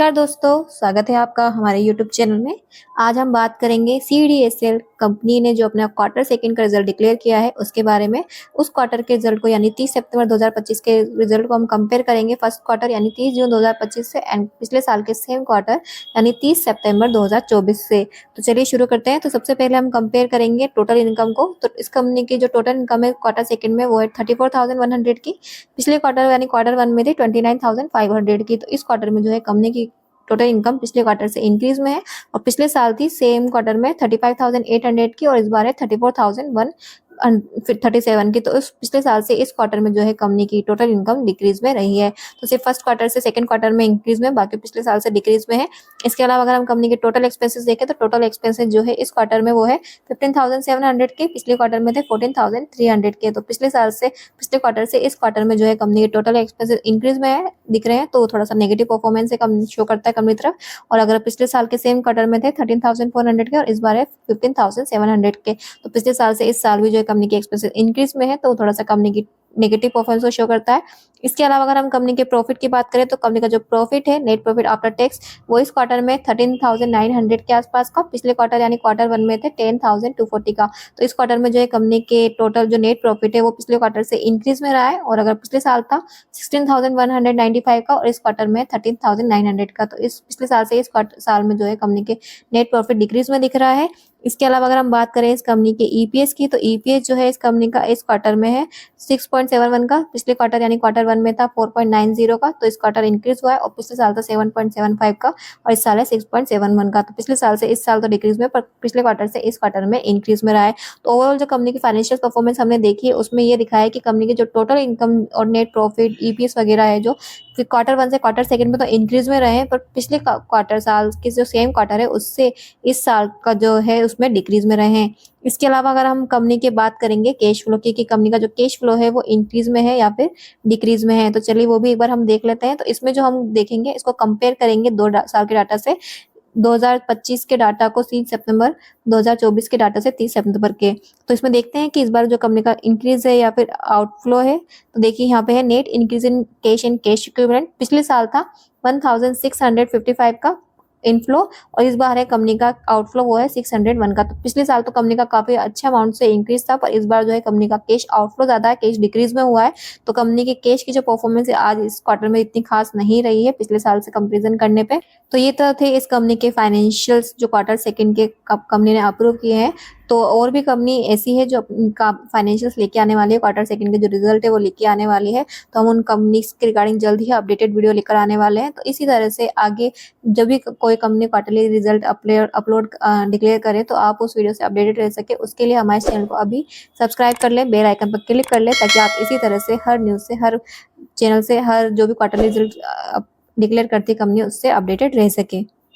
नमस्कार दोस्तों, स्वागत है आपका हमारे यूट्यूब चैनल में। आज हम बात करेंगे सीडीएसएल कंपनी ने जो अपना क्वार्टर सेकंड का रिजल्ट डिक्लेयर किया है उसके बारे में। उस क्वार्टर के रिजल्ट को यानी 30 सितंबर 2025 के रिजल्ट को हम कंपेयर करेंगे फर्स्ट क्वार्टर यानी 30 जून 2025 से एंड पिछले साल के सेम क्वार्टर यानी 30 सितंबर 2024 से। तो चलिए शुरू करते हैं। तो सबसे पहले हम कंपेयर करेंगे टोटल इनकम को। तो इस कंपनी की जो टोटल इनकम है क्वार्टर सेकंड में वो है 34,100 की। पिछले क्वार्टर यानी क्वार्टर वन में थी 29,500 की। तो इस क्वार्टर में जो है कंपनी की टोटल इनकम पिछले क्वार्टर से इंक्रीज में है और पिछले साल थी सेम क्वार्टर में 35,800 की और इस बार है 34,137 की। तो इस पिछले साल से इस क्वार्टर में जो है कंपनी की टोटल इनकम डिक्रीज में रही है। तो सिर्फ फर्स्ट क्वार्टर से सेकंड क्वार्टर में इंक्रीज में, बाकी पिछले साल से डिक्रीज में है। इसके अलावा अगर हम कंपनी के टोटल एक्सपेंसेस देखें तो टोटल एक्सपेंसेस जो है इस क्वार्टर में वो है 15,700 के, पिछले क्वार्टर में थे 14,300 के। तो पिछले क्वार्टर से इस क्वार्टर में जो है कंपनी के टोटल एक्सपेंसेस इंक्रीज में है दिख रहे हैं, तो थोड़ा सा नेगेटिव परफॉर्मेंस शो करता है कंपनी तरफ। और अगर पिछले साल के सेम क्वार्टर में थे 13,400 के और इस बार है 15,700 के। तो पिछले साल से इस साल भी जो है कंपनी के एक्सपेंसेस इंक्रीज में है, तो थोड़ा सा कंपनी की नेगेटिव परफॉर्मेंस को शो करता है। इसके अलावा अगर हम कंपनी के प्रॉफिट की बात करें तो कंपनी का जो प्रॉफिट है नेट प्रॉफिट आफ्टर टैक्स वो इस क्वार्टर में 13,900 के आसपास का, पिछले क्वार्टर यानी क्वार्टर वन में थे 10,240 का। तो इस क्वार्टर में जो है कंपनी के टोटल जो नेट प्रॉफिट है वो पिछले क्वार्टर से इंक्रीज में रहा है और अगर पिछले साल था 16,195 का और इस क्वार्टर में 13,900 का। तो इस पिछले साल से इस साल में जो है कंपनी के नेट प्रॉफिट डिक्रीज में दिख रहा है। इसके अलावा अगर हम बात करें इस कंपनी के ईपीएस की तो ईपीएस जो है इस कंपनी का इस क्वार्टर में है 6.71 का, पिछले क्वार्टर यानी क्वार्टर वन में था 4.90 का। तो इस क्वार्टर इंक्रीज हुआ है और पिछले साल था 7.75 का और इस साल है 6.71 का। तो पिछले साल से इस साल तो डिक्रीज में, पर पिछले क्वार्टर से इस क्वार्टर में इंक्रीज में रहा है। तो ओवरऑल जो कंपनी की फाइनेंशियल परफॉर्मेंस हमने देखी है उसमें ये दिखाया है कि कंपनी की जो टोटल इनकम और नेट प्रॉफिट ईपीएस वगैरह है जो क्वार्टर वन से क्वार्टर सेकंड में तो इंक्रीज में रहे हैं, पर पिछले क्वार्टर साल के जो सेम क्वार्टर है उससे इस साल का जो है उसमें डिक्रीज में रहे हैं। इसके अलावा अगर हम कंपनी की बात करेंगे कैश फ्लो की कि कंपनी का जो कैश फ्लो है वो इंक्रीज में है या फिर डिक्रीज में है, तो चलिए वो भी एक बार हम देख लेते हैं। तो इसमें जो हम देखेंगे इसको कंपेयर करेंगे 2 साल के डाटा से, 2025 के डाटा को 3 सितंबर, 2024 के डाटा से 30 सितंबर के। तो इसमें देखते हैं कि इस बार जो कंपनी का इंक्रीज है या फिर आउटफ्लो है। तो देखिए यहाँ पे है net increase in cash and cash equivalent, पिछले साल था 1655 का इनफ्लो और इस बार है कंपनी का आउटफ्लो वो है 601 का। तो पिछले साल तो कंपनी का काफी अच्छा अमाउंट से इंक्रीज था, पर इस बार जो है कंपनी का कैश आउटफ्लो ज्यादा है, कैश डिक्रीज में हुआ है। तो कंपनी के कैश की जो परफॉर्मेंस है आज इस क्वार्टर में इतनी खास नहीं रही है पिछले साल से कंपेरिजन करने पे। तो ये तो थे इस कंपनी के फाइनेंशियल्स जो क्वार्टर सेकंड के कंपनी ने अप्रूव किए हैं। तो और भी कंपनी ऐसी है जो का फाइनेंशियल्स लेके आने वाली है, क्वार्टर सेकंड के जो रिजल्ट है वो लेके आने वाली है। तो हम उन कंपनीज के रिगार्डिंग जल्द ही अपडेटेड वीडियो लेकर आने वाले हैं। तो इसी तरह से आगे जब भी कोई company quarterly result upload declare करे तो आप उस वीडियो से अपडेटेड रह सके, उसके लिए हमारे चैनल को अभी सब्सक्राइब कर ले, बेल आइकन पर क्लिक कर ले, ताकि आप इसी तरह से हर न्यूज़ से, हर चैनल से, हर जो भी क्वार्टरली रिजल्ट डिक्लेयर करती है कंपनी उससे अपडेटेड रह सके।